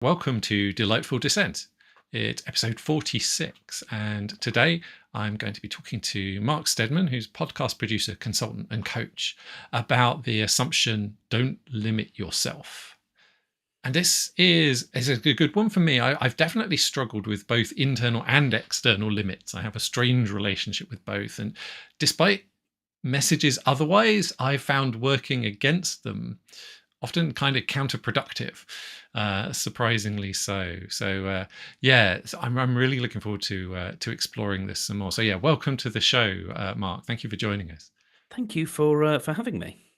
Welcome to Delightful Dissent. It's episode 46, and today I'm going to be talking to Mark Steadman, who's podcast producer, consultant, and coach, about the assumption don't limit yourself. And this is a good one for me. I've definitely struggled with both internal and external limits. I have a strange relationship with both, and despite messages otherwise, I've found working against them often kind of counterproductive, surprisingly so. So I'm really looking forward to exploring this some more. So yeah, welcome to the show, Mark. Thank you for joining us. Thank you for having me.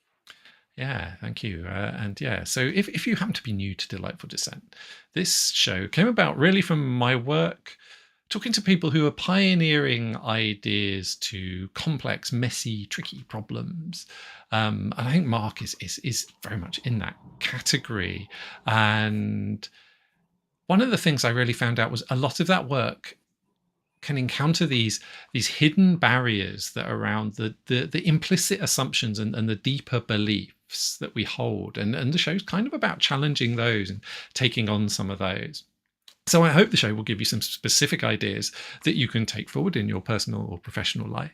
Yeah, thank you. So if you happen to be new to Delightful Dissent, this show came about really from my work talking to people who are pioneering ideas to complex, messy, tricky problems. And I think Mark is very much in that category. And one of the things I really found out was a lot of that work can encounter these hidden barriers that are around the implicit assumptions and the deeper beliefs that we hold. And the show's kind of about challenging those and taking on some of those. So I hope the show will give you some specific ideas that you can take forward in your personal or professional life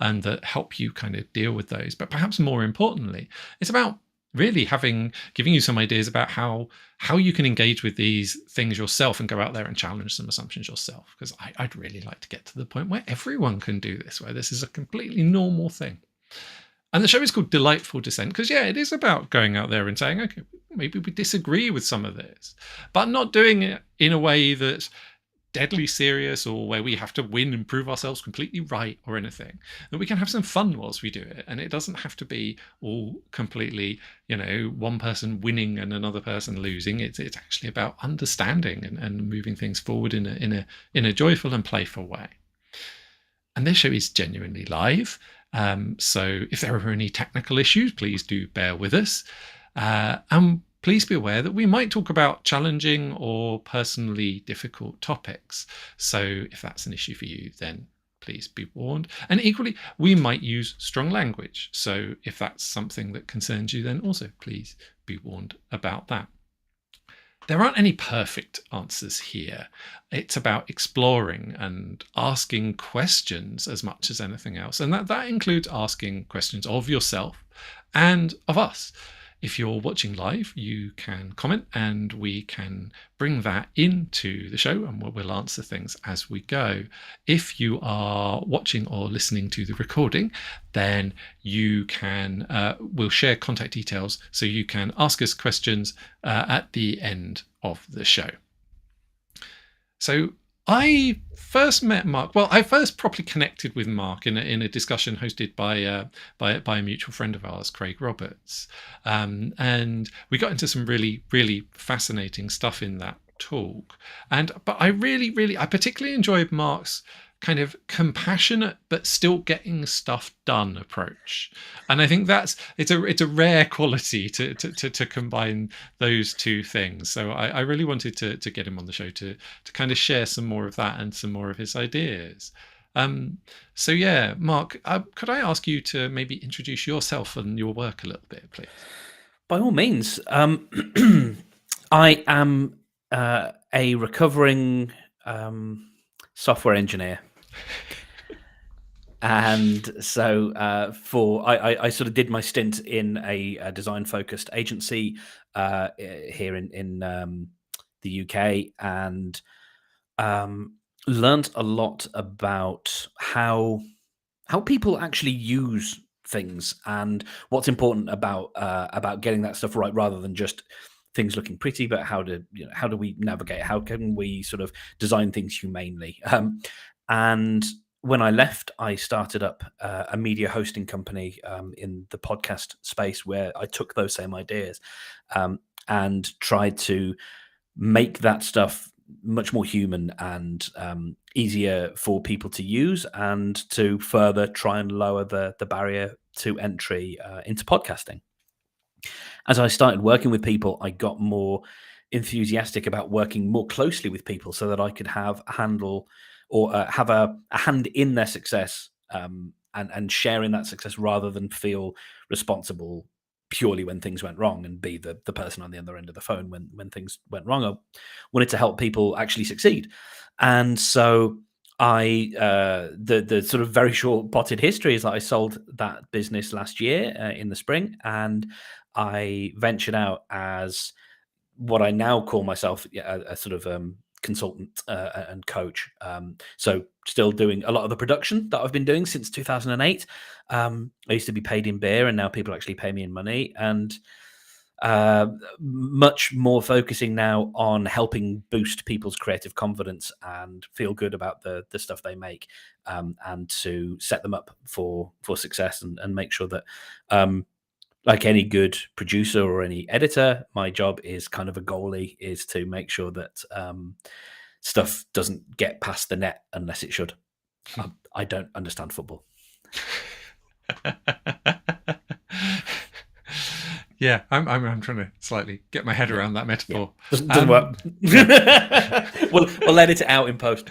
and that help you kind of deal with those. But perhaps more importantly, it's about really giving you some ideas about how you can engage with these things yourself and go out there and challenge some assumptions yourself. Because I'd really like to get to the point where everyone can do this, where this is a completely normal thing. And the show is called Delightful Dissent because, yeah, it is about going out there and saying, okay, maybe we disagree with some of this, but not doing it in a way that's deadly serious or where we have to win and prove ourselves completely right or anything. That we can have some fun whilst we do it. And it doesn't have to be all completely, one person winning and another person losing. It's actually about understanding and moving things forward in a joyful and playful way. And this show is genuinely live. So if there are any technical issues, please do bear with us. And please be aware that we might talk about challenging or personally difficult topics. So if that's an issue for you, then please be warned. And equally, we might use strong language. So if that's something that concerns you, then also please be warned about that. There aren't any perfect answers here. It's about exploring and asking questions as much as anything else. And that includes asking questions of yourself and of us. If you're watching live, you can comment and we can bring that into the show and we'll answer things as we go. If you are watching or listening to the recording, then you can, we'll share contact details so you can ask us questions at the end of the show. So I first met Mark. Well, I first properly connected with Mark in a discussion hosted by a mutual friend of ours, Craig Roberts, and we got into some really, really fascinating stuff in that talk. But I particularly enjoyed Mark's kind of compassionate but still getting stuff done approach, and I think it's a rare quality to combine those two things. So I really wanted to get him on the show to kind of share some more of that and some more of his ideas. So yeah, Mark, could I ask you to maybe introduce yourself and your work a little bit, please? By all means. I am a recovering software engineer. And so I sort of did my stint in a design-focused agency here in the UK, and learned a lot about how people actually use things and what's important about getting that stuff right, rather than just things looking pretty, but how do we navigate? How can we sort of design things humanely? And when I left, I started up a media hosting company in the podcast space, where I took those same ideas and tried to make that stuff much more human and easier for people to use, and to further try and lower the barrier to entry into podcasting. As I started working with people, I got more enthusiastic about working more closely with people so that I could have a handle or have a hand in their success and share in that success, rather than feel responsible purely when things went wrong, and B, the person on the other end of the phone when things went wrong. I wanted to help people actually succeed. And so the sort of very short potted history is that I sold that business last year in the spring, and I ventured out as what I now call myself, a sort of consultant and coach. So still doing a lot of the production that I've been doing since 2008. I used to be paid in beer, and now people actually pay me in money, and much more focusing now on helping boost people's creative confidence and feel good about the stuff they make, and to set them up for success, and make sure that like any good producer or any editor, my job is kind of a goalie, is to make sure that stuff doesn't get past the net unless it should. I don't understand football. Yeah, I'm trying to slightly get my head around that metaphor. Doesn't work. We'll edit it out in post.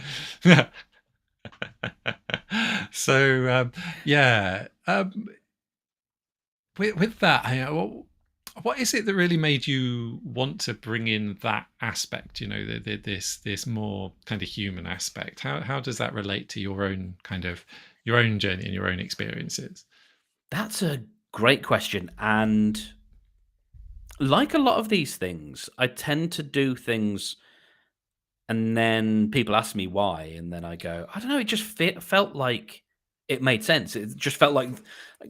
So with that, what is it that really made you want to bring in that aspect? You know, this more kind of human aspect. How does that relate to your own journey and your own experiences? That's a great question, and like a lot of these things, I tend to do things, and then people ask me why, and then I go, I don't know. It just felt like it made sense. It just felt like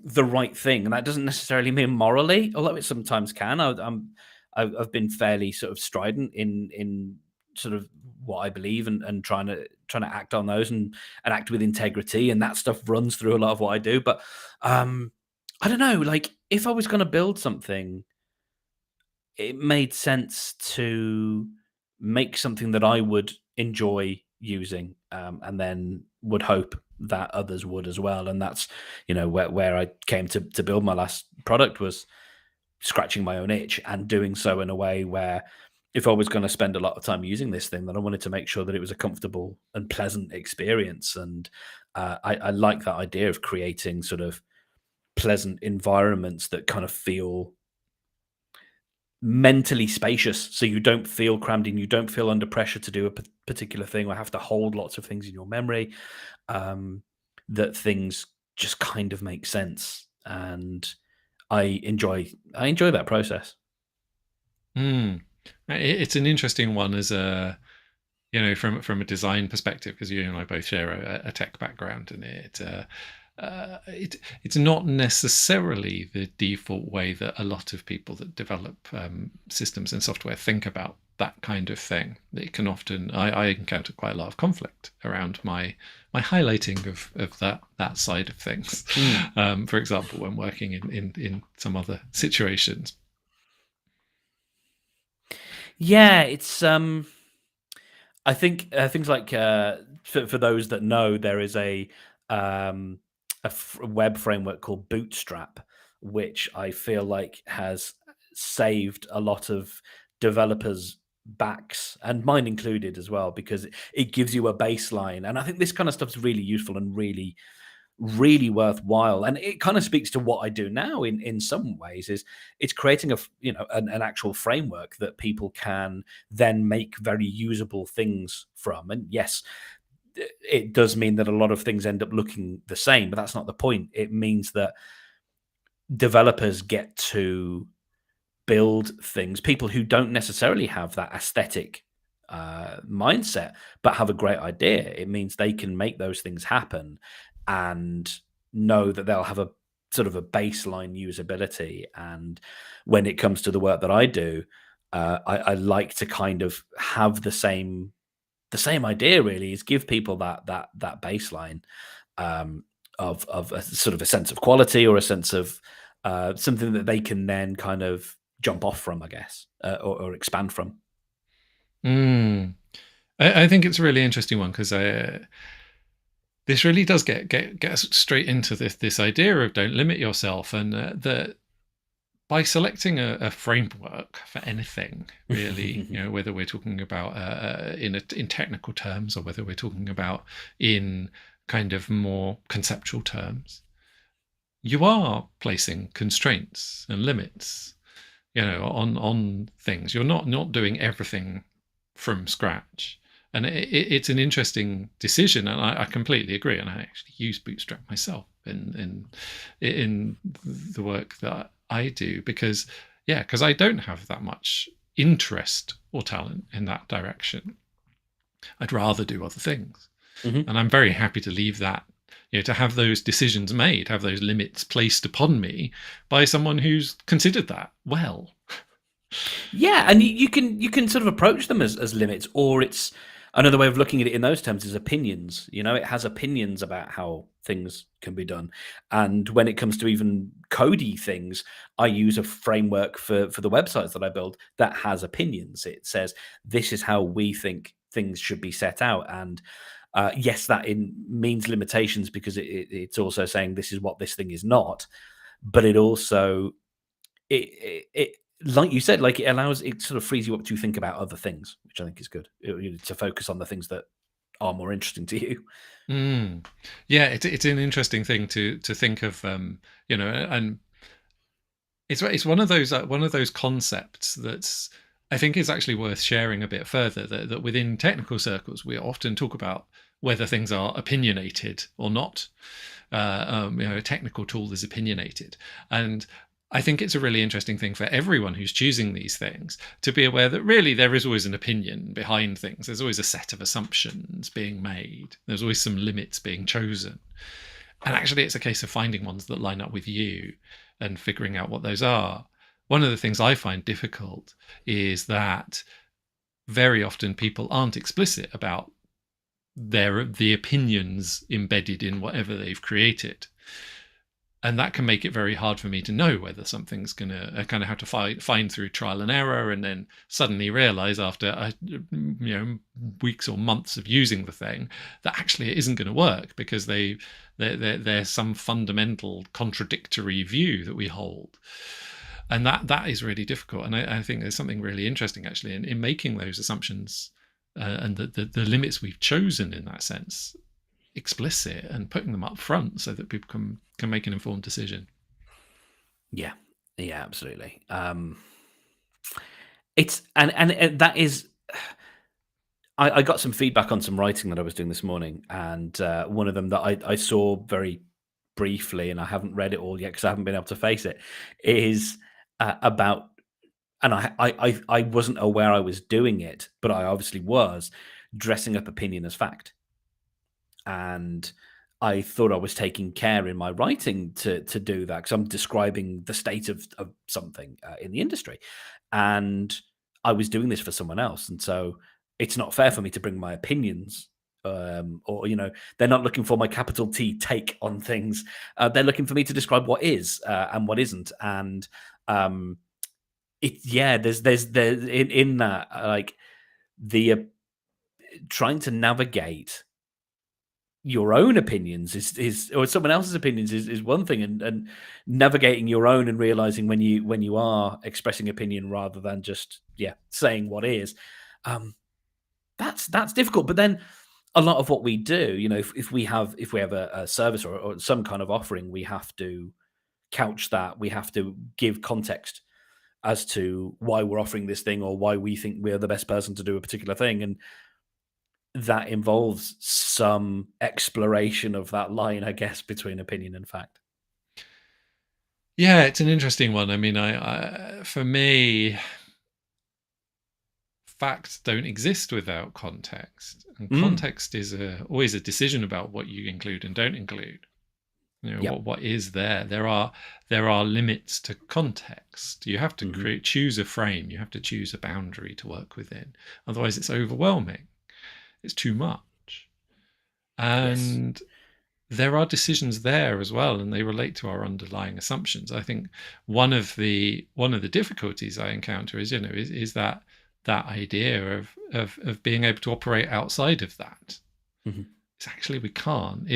the right thing, and that doesn't necessarily mean morally, although it sometimes can. I've been fairly sort of strident in sort of what I believe, and trying to act on those, and act with integrity, and that stuff runs through a lot of what I do. But I don't know. Like, if I was going to build something, it made sense to make something that I would enjoy using, and then would hope that others would as well. And that's, where I came to build my last product, was scratching my own itch, and doing so in a way where, if I was going to spend a lot of time using this thing, then I wanted to make sure that it was a comfortable and pleasant experience. And I like that idea of creating sort of pleasant environments that kind of feel mentally spacious, so you don't feel crammed in, you don't feel under pressure to do a particular thing or have to hold lots of things in your memory, that things just kind of make sense. And I enjoy that process. It's an interesting one, as a from a design perspective, because you and I both share a tech background, and it's not necessarily the default way that a lot of people that develop systems and software think about that kind of thing. It can often, I encounter quite a lot of conflict around my highlighting of that side of things. For example, when working in some other situations. Yeah, it's I think things like, for those that know, there is a web framework called Bootstrap, which I feel like has saved a lot of developers' backs, and mine included as well, because it gives you a baseline. And I think this kind of stuff's really useful and really, really worthwhile. And it kind of speaks to what I do now in some ways. Is it's creating an actual framework that people can then make very usable things from. And yes, it does mean that a lot of things end up looking the same, but that's not the point. It means that developers get to build things, people who don't necessarily have that aesthetic mindset, but have a great idea. It means they can make those things happen, and know that they'll have a sort of a baseline usability. And when it comes to the work that I do, I like to kind of have the same idea, really, is give people that baseline, of a sort of a sense of quality, or a sense of something that they can then kind of jump off from, I guess, or expand from. I think it's a really interesting one, because this really does get us straight into this idea of don't limit yourself, and that by selecting a framework for anything, really, whether we're talking about in technical terms, or whether we're talking about in kind of more conceptual terms, you are placing constraints and limits, on things. You're not doing everything from scratch. And it's an interesting decision, and I completely agree. And I actually use Bootstrap myself in the work that I do, because I don't have that much interest or talent in that direction. I'd rather do other things, Mm-hmm. and I'm very happy to leave that. To have those decisions made, have those limits placed upon me by someone who's considered that well. Yeah, and you can sort of approach them as limits, or it's another way of looking at it in those terms is opinions. It has opinions about how things can be done, and when it comes to even codey things, I use a framework for the websites that I build that has opinions. It says this is how we think things should be set out, and yes, that means limitations because it's also saying this is what this thing is not, but it also it like you said, like it sort of frees you up to think about other things, which I think is good. To focus on the things that are more interesting to you. Mm. Yeah, it's an interesting thing to think of, and it's one of those concepts that's, I think, is actually worth sharing a bit further. That within technical circles, we often talk about whether things are opinionated or not. A technical tool is opinionated, and I think it's a really interesting thing for everyone who's choosing these things to be aware that really there is always an opinion behind things. There's always a set of assumptions being made. There's always some limits being chosen. And actually, it's a case of finding ones that line up with you and figuring out what those are. One of the things I find difficult is that very often people aren't explicit about the opinions embedded in whatever they've created. And that can make it very hard for me to know whether something's going to, I kind of have to find through trial and error, and then suddenly realize after weeks or months of using the thing that actually it isn't going to work because there's some fundamental contradictory view that we hold. And that is really difficult. And I think there's something really interesting actually in making those assumptions and the limits we've chosen in that sense explicit and putting them up front so that people can make an informed decision. Yeah, absolutely. It's and that is. I got some feedback on some writing that I was doing this morning, and one of them that I saw very briefly, and I haven't read it all yet because I haven't been able to face it, is about, and I wasn't aware I was doing it, but I obviously was, dressing up opinion as fact. And I thought I was taking care in my writing to do that because I'm describing the state of something in the industry, and I was doing this for someone else, and so it's not fair for me to bring my opinions. Or they're not looking for my capital T take on things. They're looking for me to describe what is and what isn't, and there's in that like the trying to navigate your own opinions is or someone else's opinions is one thing, and navigating your own and realizing when you are expressing opinion rather than just saying what is, that's difficult. But then a lot of what we do, if we have a service or some kind of offering, we have to couch that, we have to give context as to why we're offering this thing or why we think we're the best person to do a particular thing, and that involves some exploration of that line, I guess, between opinion and fact. Yeah, it's an interesting one. I mean, I for me, facts don't exist without context, and Mm. context is always a decision about what you include and don't include. Yep. What is there. There are limits to context. You have Hmm. to choose a frame. You have to choose a boundary to work within. Otherwise, it's overwhelming. It's too much. Yes. And there are decisions there as well, and they relate to our underlying assumptions. I think one of the difficulties I encounter is that idea of being able to operate outside of that. Hmm. It's actually we can't.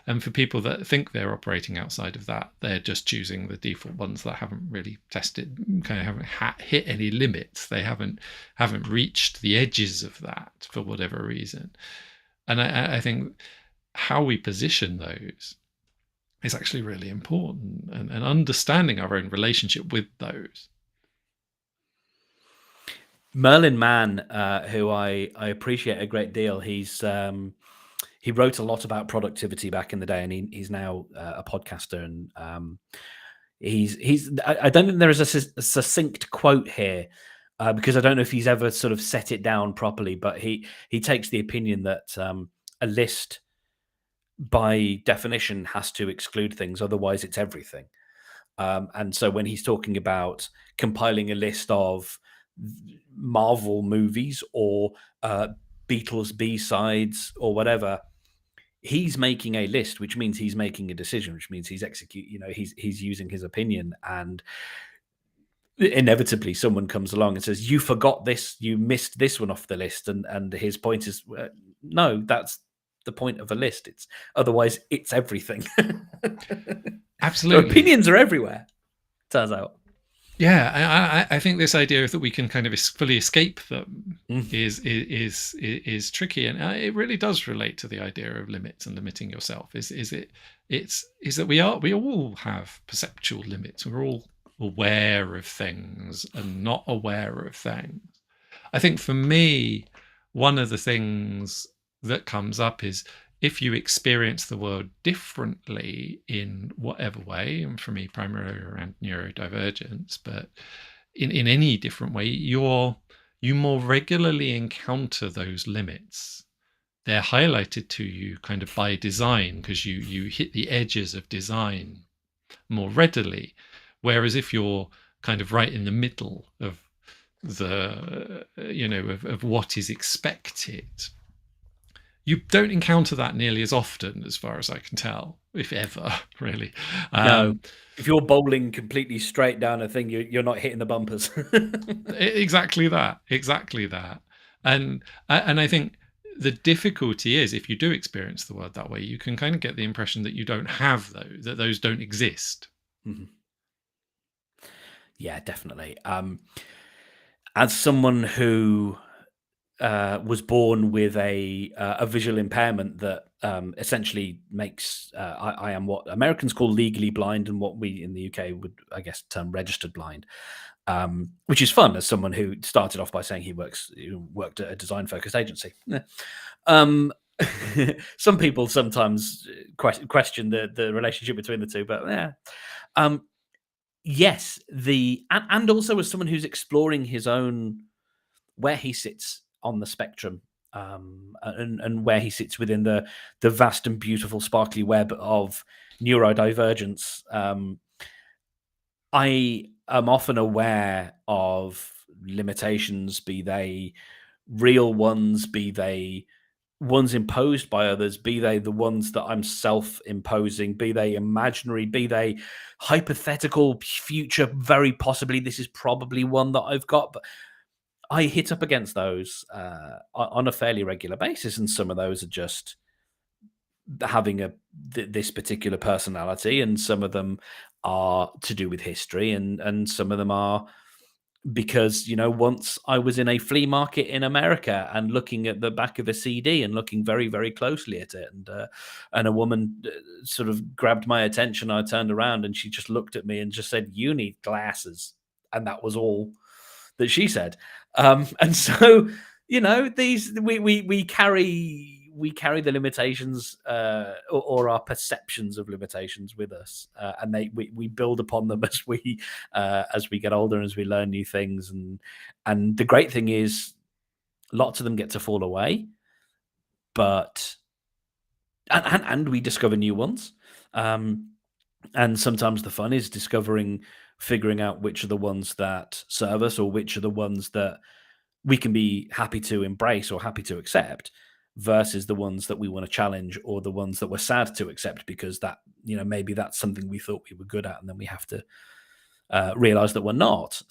And for people that think they're operating outside of that, they're just choosing the default ones that haven't really tested, kind of haven't hit any limits. They haven't reached the edges of that for whatever reason. And I think how we position those is actually really important, and understanding our own relationship with those. Merlin Mann, who I appreciate a great deal, he wrote a lot about productivity back in the day, and he's now a podcaster. And I don't think there is a succinct quote here, because I don't know if he's ever sort of set it down properly. But he takes the opinion that a list, by definition, has to exclude things, otherwise it's everything. And so when he's talking about compiling a list of Marvel movies or Beatles B-sides or whatever, he's making a list, which means he's making a decision, which means he's using his opinion. And inevitably someone comes along and says, you forgot this, you missed this one off the list. And his point is, no, that's the point of a list. It's otherwise it's everything. Absolutely. So opinions are everywhere, turns out. Yeah, I think this idea that we can kind of fully escape them is tricky, and it really does relate to the idea of limits and limiting yourself. Is that we all have perceptual limits. We're all aware of things and not aware of things. I think for me, one of the things that comes up is if you experience the world differently in whatever way, and for me, primarily around neurodivergence, but in any different way, you more regularly encounter those limits. They're highlighted to you kind of by design, because you hit the edges of design more readily. Whereas if you're kind of right in the middle of the, of what is expected, you don't encounter that nearly as often, as far as I can tell, if ever, really. No, if you're bowling completely straight down a thing, you're not hitting the bumpers. Exactly that. And I think the difficulty is, if you do experience the world that way, you can kind of get the impression that you don't have those, that those don't exist. Mm-hmm. Yeah, definitely. As someone who was born with a visual impairment that essentially makes I am what Americans call legally blind, and what we in the UK would, I guess, term registered blind, which is fun as someone who started off by saying he worked at a design-focused agency. Yeah. Some people sometimes question the relationship between the two, but yeah. Yes, and also as someone who's exploring his own, where he sits on the spectrum, and where he sits within the vast and beautiful sparkly web of neurodivergence. I am often aware of limitations, be they real ones, be they ones imposed by others, be they the ones that I'm self-imposing, be they imaginary, be they hypothetical future, very possibly this is probably one that I've got. But I hit up against those on a fairly regular basis, and some of those are just having this particular personality, and some of them are to do with history, and some of them are because, once I was in a flea market in America and looking at the back of a CD and looking very, very closely at it, and a woman sort of grabbed my attention. I turned around and she just looked at me and just said, "You need glasses," and that was all that she said. And so, these we carry the limitations, or our perceptions of limitations with us, and we build upon them as we get older and as we learn new things. And the great thing is, lots of them get to fall away, but and we discover new ones. And sometimes the fun is figuring out which are the ones that serve us, or which are the ones that we can be happy to embrace or happy to accept, versus the ones that we want to challenge, or the ones that we're sad to accept because that, maybe that's something we thought we were good at, and then we have to realize that we're not.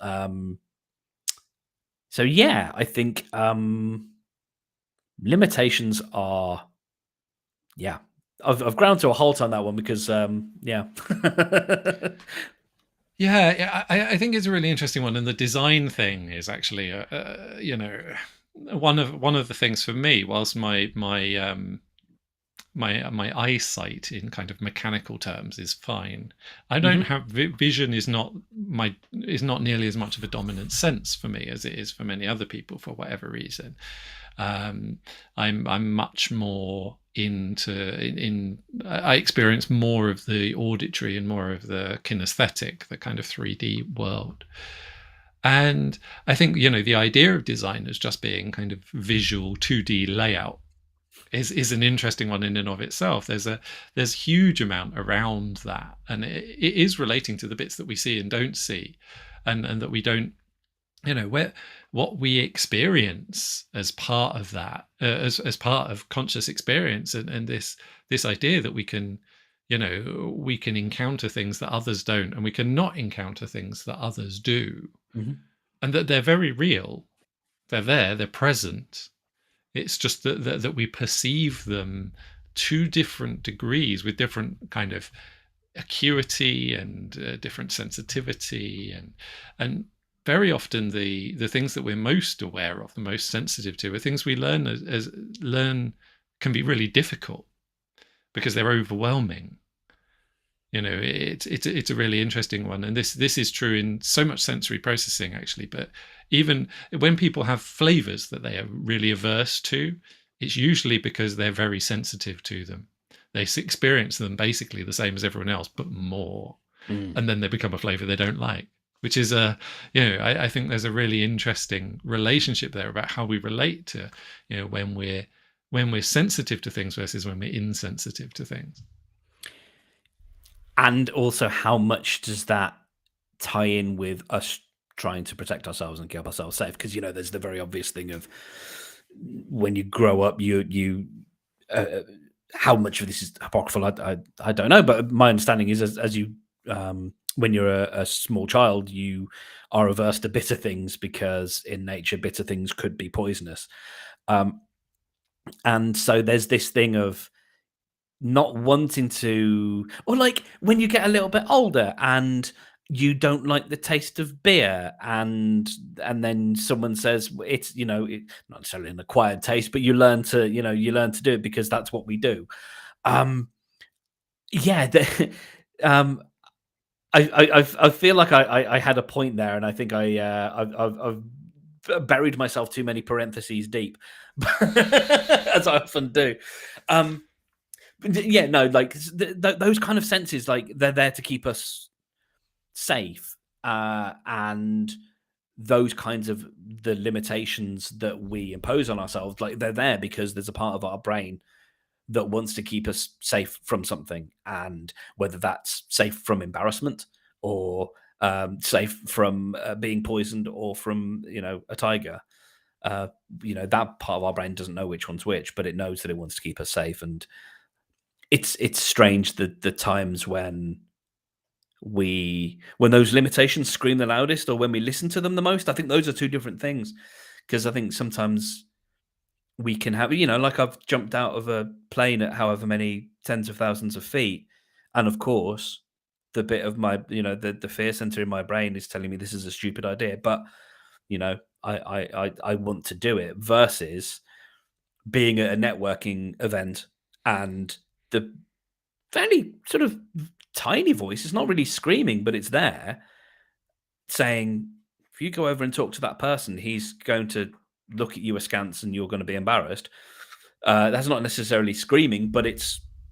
So yeah, I think limitations are, yeah. I've ground to a halt on that one because yeah. Yeah, I think it's a really interesting one, and the design thing is actually, one of the things for me. Whilst my my eyesight in kind of mechanical terms is fine. I don't have vision is not nearly as much of a dominant sense for me as it is for many other people for whatever reason. I'm much more I experience more of the auditory and more of the kinesthetic, the kind of 3D world. And I think, the idea of design as just being kind of visual 2D layout is an interesting one in and of itself. There's huge amount around that, and it is relating to the bits that we see and don't see, and that we don't, what we experience as part of that, as part of conscious experience, and this idea that we can encounter things that others don't, and we can not encounter things that others do, and that they're very real. They're there, they're present. It's just that we perceive them to different degrees with different kind of acuity and different sensitivity, and very often the things that we're most aware of, the most sensitive to, are things we learn can be really difficult because they're overwhelming. It's a really interesting one, and this is true in so much sensory processing, actually. But even when people have flavors that they are really averse to, it's usually because they're very sensitive to them. They experience them basically the same as everyone else, but more, and then they become a flavor they don't like. Which is I think there's a really interesting relationship there about how we relate to, when we're sensitive to things versus when we're insensitive to things. And also, how much does that tie in with us trying to protect ourselves and keep ourselves safe? Because there's the very obvious thing of when you grow up, you how much of this is apocryphal, I don't know, but my understanding is as you when you're a small child, you are averse to bitter things because in nature, bitter things could be poisonous. And so there's this thing of not wanting to, or like when you get a little bit older and you don't like the taste of beer, and then someone says it's not necessarily an acquired taste, but you learn to do it because that's what we do. I feel like I had a point there, and I think I've buried myself too many parentheses deep, as I often do. Those kind of senses, like they're there to keep us safe, and those kinds of the limitations that we impose on ourselves, like they're there because there's a part of our brain that wants to keep us safe from something, and whether that's safe from embarrassment or safe from being poisoned or from a tiger. That part of our brain doesn't know which one's which, but it knows that it wants to keep us safe. And it's strange that the times when those limitations scream the loudest, or when we listen to them the most, I think those are two different things. Because I think sometimes we can have, like I've jumped out of a plane at however many tens of thousands of feet, and of course the bit of my, the fear center in my brain is telling me this is a stupid idea, but I want to do it, versus being at a networking event and the fairly sort of tiny voice, it's not really screaming, but it's there, saying, if you go over and talk to that person, he's going to look at you askance and you're going to be embarrassed. That's not necessarily screaming, but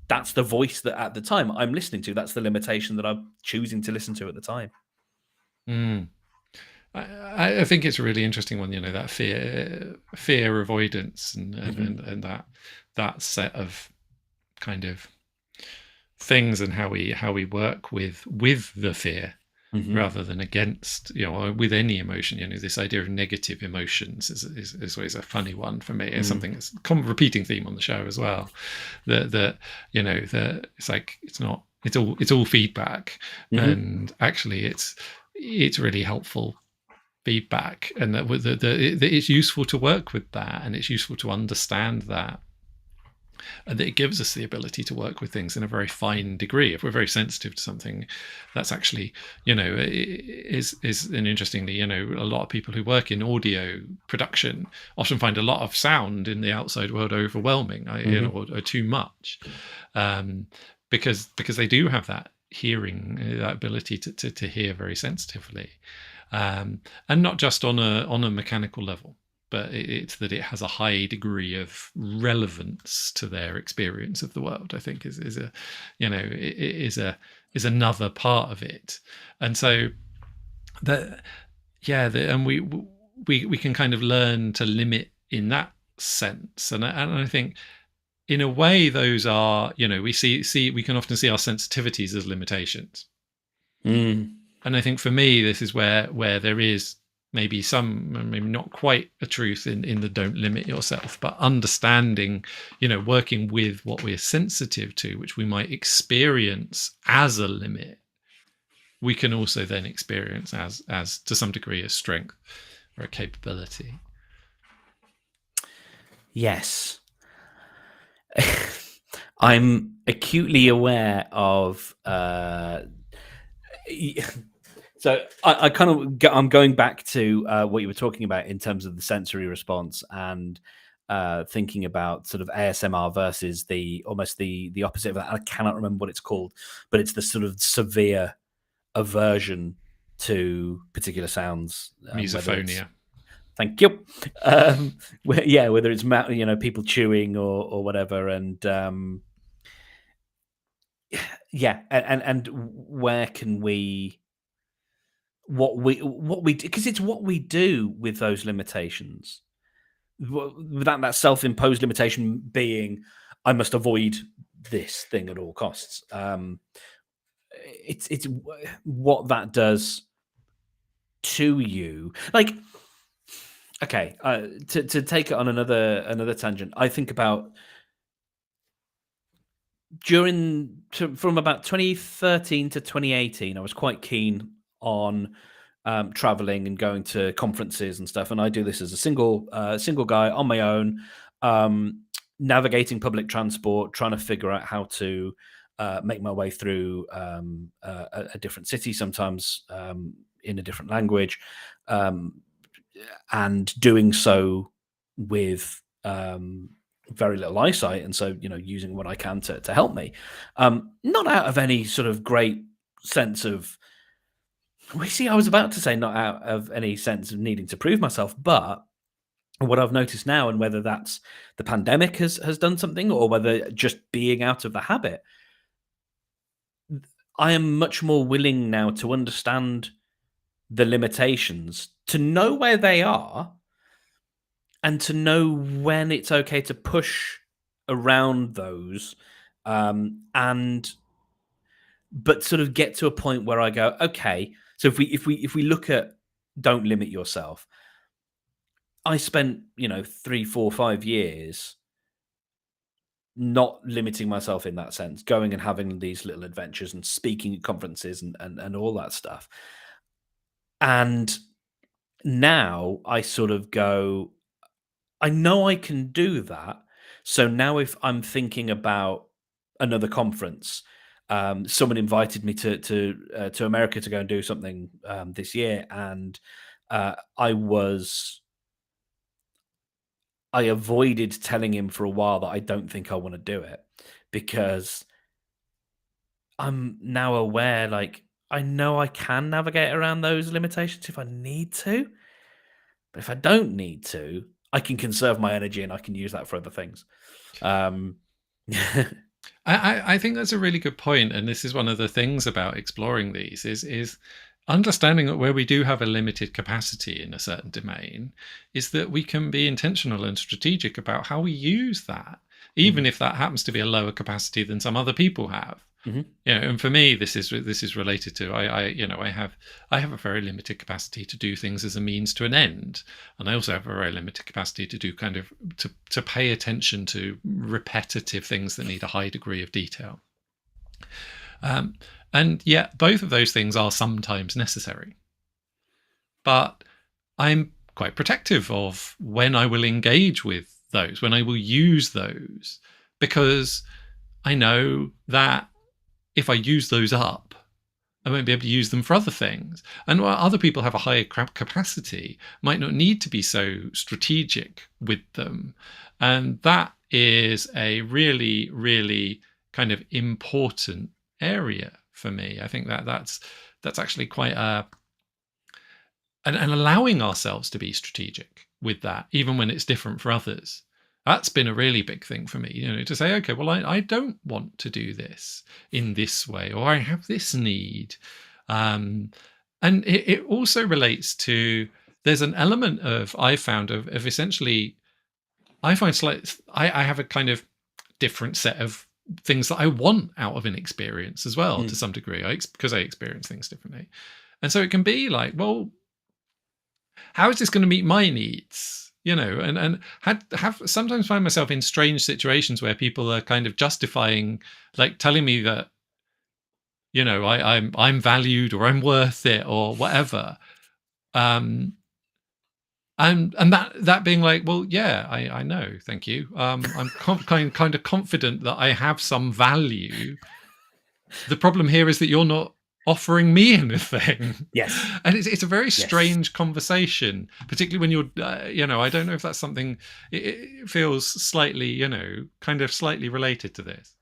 that's the voice that at the time I'm listening to. That's the limitation that I'm choosing to listen to at the time. I think it's a really interesting one, that fear avoidance and that set of kind of things, and how we work with the fear rather than against, with any emotion. This idea of negative emotions is always a funny one for me. It's something that's a repeating theme on the show as well. That it's like it's all feedback, and actually it's really helpful feedback, and that it's useful to work with that, and it's useful to understand that. and that it gives us the ability to work with things in a very fine degree. If we're very sensitive to something, that's actually, is and interestingly, a lot of people who work in audio production often find a lot of sound in the outside world overwhelming, or too much, because they do have that hearing, that ability to hear very sensitively, and not just on a mechanical level, but it's that it has a high degree of relevance to their experience of the world. I think is another part of it, and so and we can kind of learn to limit in that sense, and I think in a way those are, we can often see our sensitivities as limitations. And I think for me, this is where there is maybe not quite a truth in the don't limit yourself, but understanding, working with what we're sensitive to, which we might experience as a limit, we can also then experience as to some degree a strength or a capability. Yes. I'm acutely aware of so I'm going back to what you were talking about in terms of the sensory response, and thinking about sort of ASMR versus the opposite of that. I cannot remember what it's called, but it's the sort of severe aversion to particular sounds. Misophonia. Thank you. Whether it's people chewing or whatever, and and where can we, what we do, because it's what we do with those limitations, without that self-imposed limitation being, I must avoid this thing at all costs. It's what that does to you. Like, okay, to take it on another tangent, I think about from about 2013 to 2018, I was quite keen on traveling and going to conferences and stuff. And I do this as a single guy on my own, navigating public transport, trying to figure out how to make my way through a different city, sometimes in a different language, and doing so with very little eyesight, and so using what I can to help me, not out of any sort of great sense of, I was about to say not out of any sense of needing to prove myself, but what I've noticed now, and whether that's the pandemic has done something, or whether just being out of the habit, I am much more willing now to understand the limitations, to know where they are, and to know when it's okay to push around those, and but sort of get to a point where I go, okay. So if we look at don't limit yourself, I spent 3, 4, 5 years not limiting myself in that sense, going and having these little adventures and speaking at conferences and all that stuff. And now I sort of go, I know I can do that. So now if I'm thinking about another conference, someone invited me to America to go and do something this year, and I avoided telling him for a while that I don't think I want to do it, because I'm now aware, like, I know I can navigate around those limitations if I need to, but if I don't need to, I can conserve my energy and I can use that for other things. I think that's a really good point, and this is one of the things about exploring these is understanding that where we do have a limited capacity in a certain domain, is that we can be intentional and strategic about how we use that, even if that happens to be a lower capacity than some other people have. And for me, this is related to I have a very limited capacity to do things as a means to an end, and I also have a very limited capacity to do to pay attention to repetitive things that need a high degree of detail. And yet, both of those things are sometimes necessary. But I'm quite protective of when I will engage with those, when I will use those, because I know that if I use those up, I won't be able to use them for other things. And while other people have a higher capacity, might not need to be so strategic with them. And that is a really, really kind of important area for me. I think that that's actually quite and allowing ourselves to be strategic with that, even when it's different for others. That's been a really big thing for me, to say, okay, well, I don't want to do this in this way, or I have this need. And it also relates to, there's an element of, I found of essentially, I find I have a kind of different set of things that I want out of an experience as well, to some degree, because I experience things differently. And so it can be like, well, how is this going to meet my needs? And have sometimes find myself in strange situations where people are kind of justifying, like telling me that, I'm valued, or I'm worth it, or whatever. And that being like, well, yeah, I know, thank you. I'm kind of confident that I have some value. The problem here is that you're not offering me anything. Yes. And it's a very strange conversation, particularly when you're, I don't know if that's something, it feels slightly, kind of slightly related to this.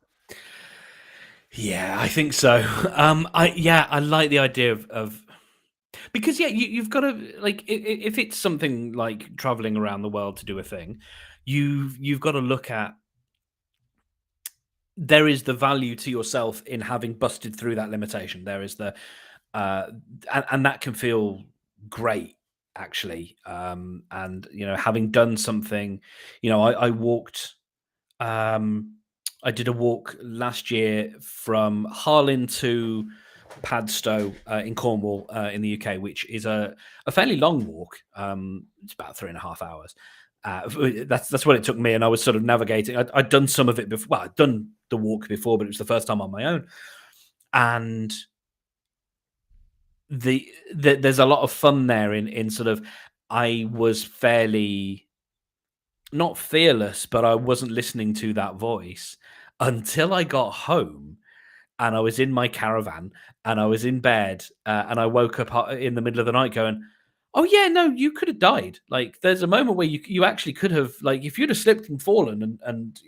Yeah, I think so. I like the idea of because you've got to, like, if it's something like traveling around the world to do a thing, you've got to look at, there is the value to yourself in having busted through that limitation. There is the and that can feel great, actually. And having done something, I walked. I did a walk last year from Harlyn to Padstow in Cornwall, in the UK, which is a fairly long walk. It's about 3.5 hours. That's what it took me, and I was sort of navigating. I'd done some of it before. Well, I'd done the walk before, but it was the first time on my own. And there's a lot of fun there in sort of, I was fairly not fearless, but I wasn't listening to that voice until I got home and I was in my caravan and I was in bed, and I woke up in the middle of the night going, "Oh yeah, no, you could have died. Like, there's a moment where you actually could have, like, if you'd have slipped and fallen, and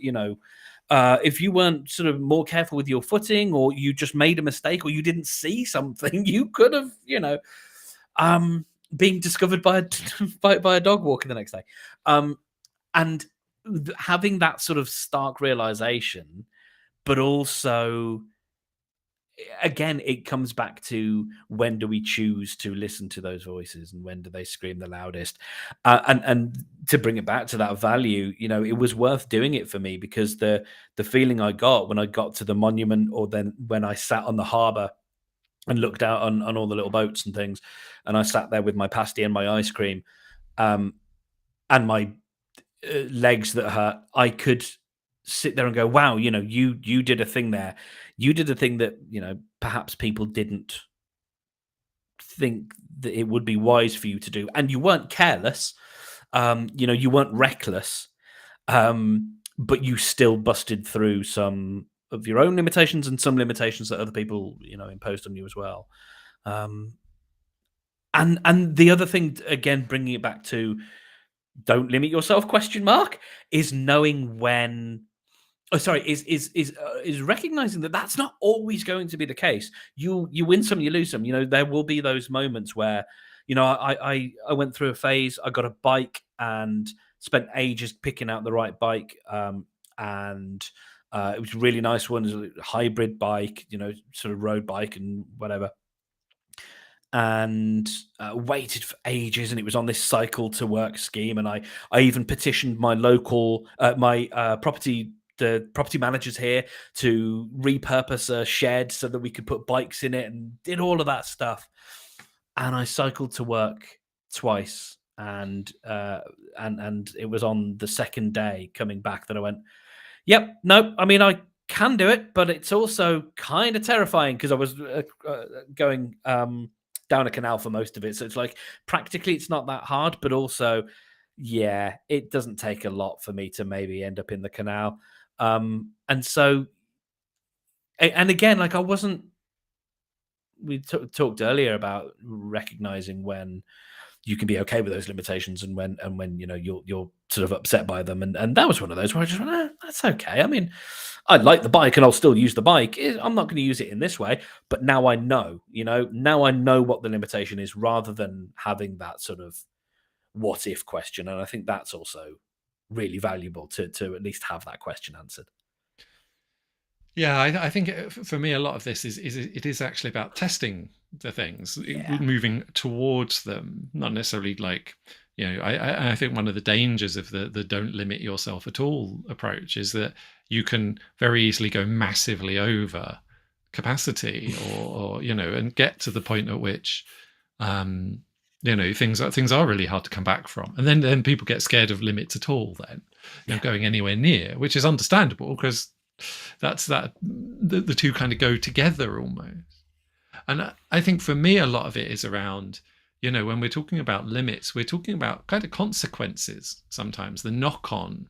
if you weren't sort of more careful with your footing, or you just made a mistake, or you didn't see something, you could have, being discovered by by a dog walker the next day." And having that sort of stark realization, but also, again, it comes back to, when do we choose to listen to those voices, and when do they scream the loudest? And to bring it back to that value, it was worth doing it for me, because the feeling I got when I got to the monument, or then when I sat on the harbour and looked out on all the little boats and things, and I sat there with my pasty and my ice cream, and my legs that hurt, I could sit there and go, wow, you did a thing there. You did a thing that, perhaps people didn't think that it would be wise for you to do. And you weren't careless. You weren't reckless. But you still busted through some of your own limitations and some limitations that other people, imposed on you as well. And the other thing, again, bringing it back to, don't limit yourself, question mark, is knowing when, is recognizing that that's not always going to be the case. You win some, you lose some. There will be those moments where, I went through a phase. I got a bike and spent ages picking out the right bike, and it was a really nice one. It was a hybrid bike, sort of road bike and whatever. And waited for ages, and it was on this cycle to work scheme. And I even petitioned my local the property managers here to repurpose a shed so that we could put bikes in it, and did all of that stuff. And I cycled to work twice, and it was on the second day coming back that I went, yep, no, I mean, I can do it, but it's also kind of terrifying, because I was going down a canal for most of it. So it's like, practically it's not that hard, but also, yeah, it doesn't take a lot for me to maybe end up in the canal. And so, and again, like I wasn't. We talked earlier about recognizing when you can be okay with those limitations, and when you're sort of upset by them, and that was one of those where I just went, that's okay. I mean, I like the bike and I'll still use the bike. I'm not going to use it in this way, but now I know, now I know what the limitation is, rather than having that sort of what if question. And I think that's also really valuable to at least have that question answered. Yeah, I think for me, a lot of this is it is actually about testing the things, Yeah. moving towards them, not necessarily like, I think one of the dangers of the don't limit yourself at all approach is that you can very easily go massively over capacity, or and get to the point at which things are really hard to come back from, and then people get scared of limits at all, then Yeah. going anywhere near, which is understandable, because the two kind of go together almost. And I think for me, a lot of it is around, when we're talking about limits, we're talking about kind of consequences, sometimes the knock-on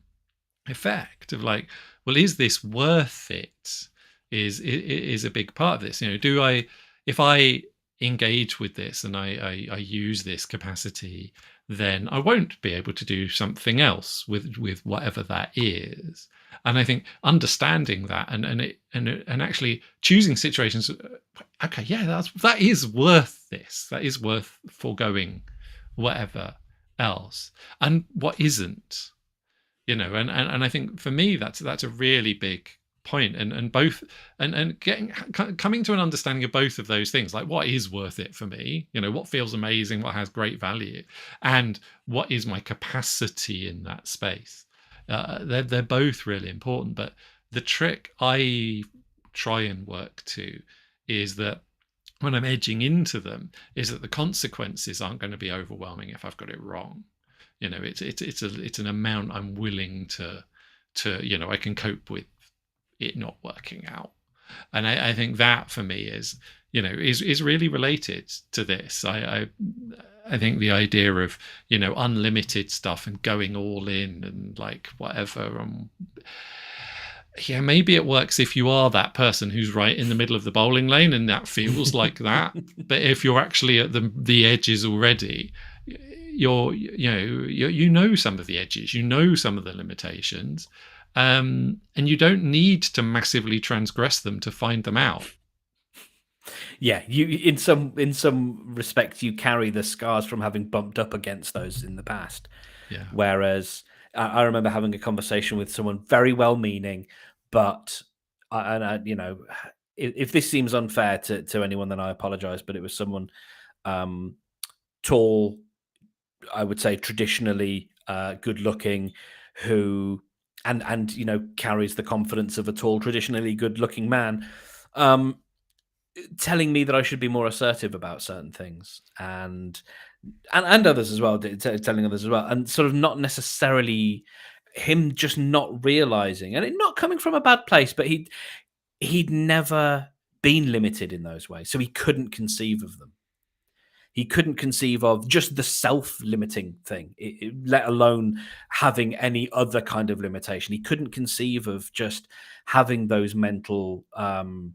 effect of like, well, is this worth it, is a big part of this. If I engage with this and I use this capacity, then I won't be able to do something else with whatever that is. And I think understanding that, and actually choosing situations, okay, yeah, that is worth this, that is worth foregoing whatever else, and what isn't. And I think for me that's a really big point, and both, and coming to an understanding of both of those things, like what is worth it for me, what feels amazing, what has great value, and what is my capacity in that space. They're both really important, but the trick I try and work to is that when I'm edging into them, is that the consequences aren't going to be overwhelming if I've got it wrong. It's an amount I'm willing to I can cope with it not working out. And I think that for me is really related to this. I think the idea of unlimited stuff and going all in and like whatever, yeah, maybe it works if you are that person who's right in the middle of the bowling lane and that feels like that. But if you're actually at the edges already, you some of the edges, some of the limitations, and you don't need to massively transgress them to find them out. Yeah, you in some respects you carry the scars from having bumped up against those in the past. Yeah. Whereas I remember having a conversation with someone very well-meaning, but if this seems unfair to anyone, then I apologize. But it was someone tall, I would say traditionally good-looking, who and carries the confidence of a tall, traditionally good-looking man. Telling me that I should be more assertive about certain things, and others as well, telling others as well, and sort of not necessarily him just not realizing, and it not coming from a bad place, but he'd never been limited in those ways, so he couldn't conceive of them. He couldn't conceive of just the self-limiting thing, let alone having any other kind of limitation. He couldn't conceive of just having those mental lane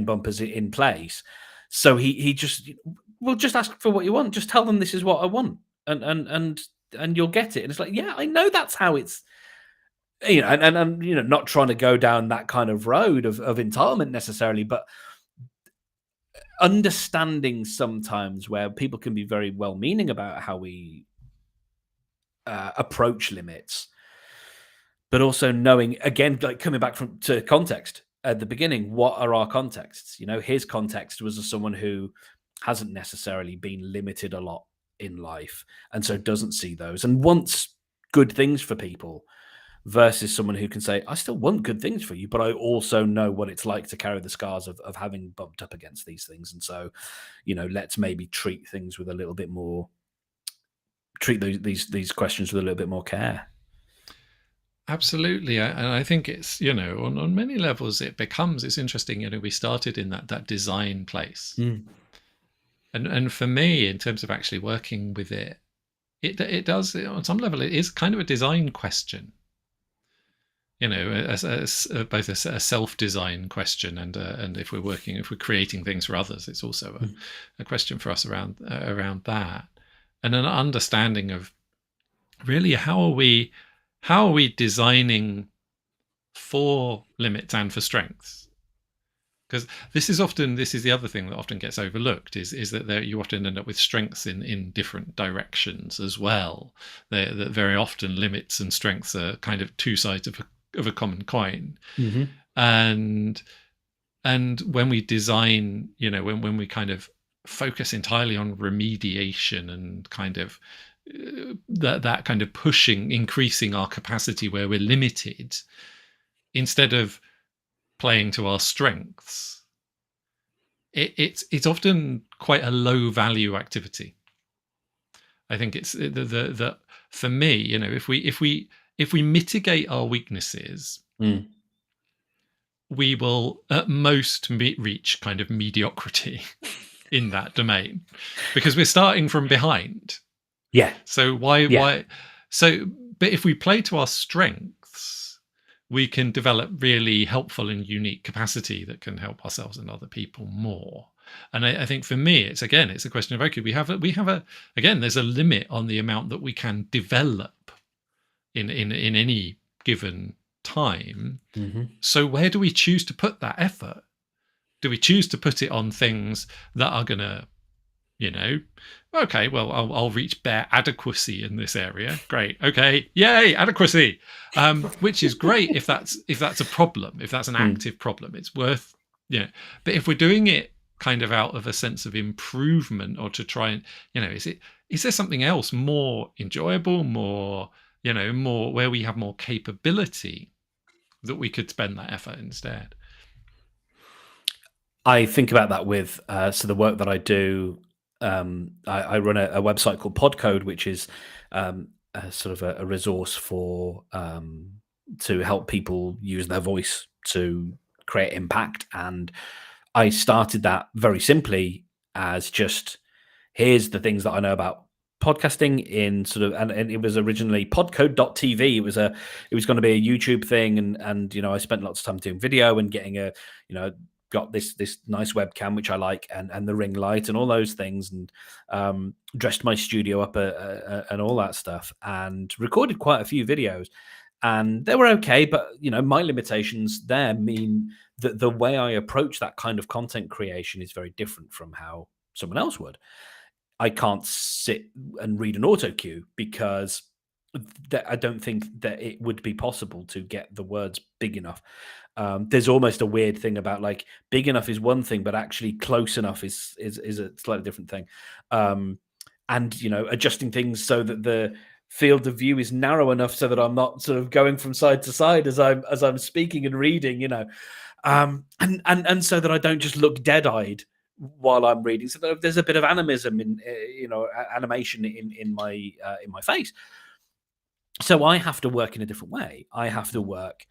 bumpers in place. So he just, well, just ask for what you want. Just tell them this is what I want, and you'll get it. And it's like, yeah, I know that's how it's, and not trying to go down that kind of road of entitlement necessarily, but understanding sometimes where people can be very well-meaning about how we approach limits, but also knowing, again, like coming back to context at the beginning, what are our contexts? His context was as someone who hasn't necessarily been limited a lot in life, and so doesn't see those and wants good things for people, versus someone who can say, I still want good things for you, but I also know what it's like to carry the scars of having bumped up against these things. And so, let's maybe treat things with a little bit more, treat these questions with a little bit more care. Absolutely. And I think it's, on many levels, it's interesting, we started in that design place. Mm. And for me, in terms of actually working with it, it does on some level. It is kind of a design question, both a self-design question and if we're creating things for others, it's also a question for us around that, and an understanding of really how are we designing for limits and for strengths. Because this is the other thing that often gets overlooked is that you often end up with strengths in different directions as well. That very often limits and strengths are kind of two sides of a common coin. Mm-hmm. And when we design, when we kind of focus entirely on remediation and kind of that kind of increasing our capacity where we're limited, instead of playing to our strengths, it's often quite a low value activity. I think it's the for me, if we mitigate our weaknesses, we will at most reach kind of mediocrity in that domain, because we're starting from behind. Yeah. So why? So, but if we play to our strengths, we can develop really helpful and unique capacity that can help ourselves and other people more. And I think for me, it's a question of, okay, we have there's a limit on the amount that we can develop in any given time. Mm-hmm. So where do we choose to put that effort? Do we choose to put it on things that are going to, okay, well, I'll reach bare adequacy in this area. Great. Okay. Yay, adequacy. Which is great if that's a problem, if that's an active problem, it's worth, but if we're doing it kind of out of a sense of improvement, or to try and, is there something else more enjoyable, more where we have more capability that we could spend that effort instead? I think about that with so the work that I do. I run a website called Podcode, which is sort of a resource for to help people use their voice to create impact. And I started that very simply as just, here's the things that I know about podcasting in sort of, and it was originally podcode.tv. It was going to be a YouTube thing, and I spent lots of time doing video and getting got this nice webcam which I like, and the ring light and all those things, and dressed my studio up and all that stuff, and recorded quite a few videos, and they were okay, but my limitations there mean that the way I approach that kind of content creation is very different from how someone else would. I can't sit and read an auto cue because I don't think that it would be possible to get the words big enough. There's almost a weird thing about, like, big enough is one thing, but actually close enough is a slightly different thing. And adjusting things so that the field of view is narrow enough so that I'm not sort of going from side to side as I'm speaking and reading, and so that I don't just look dead-eyed while I'm reading, so that there's a bit of animism in animation in my face. So I have to work in a different way. I have to work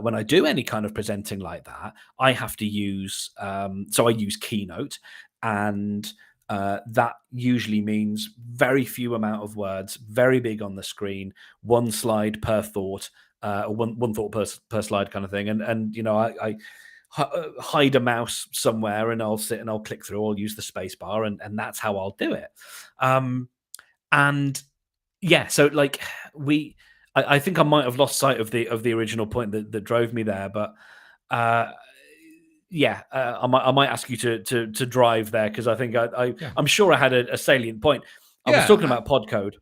when I do any kind of presenting like that. I have to use so I use Keynote, and that usually means very few amount of words, very big on the screen, one slide per thought, or one thought per slide kind of thing. And I hide a mouse somewhere, and I'll sit and I'll click through. I'll use the space bar, and that's how I'll do it. And yeah, so like I think I might have lost sight of the original point that drove me there, but yeah, I might ask you to drive there, because I think I'm sure I had a salient point. I was talking about Podcode.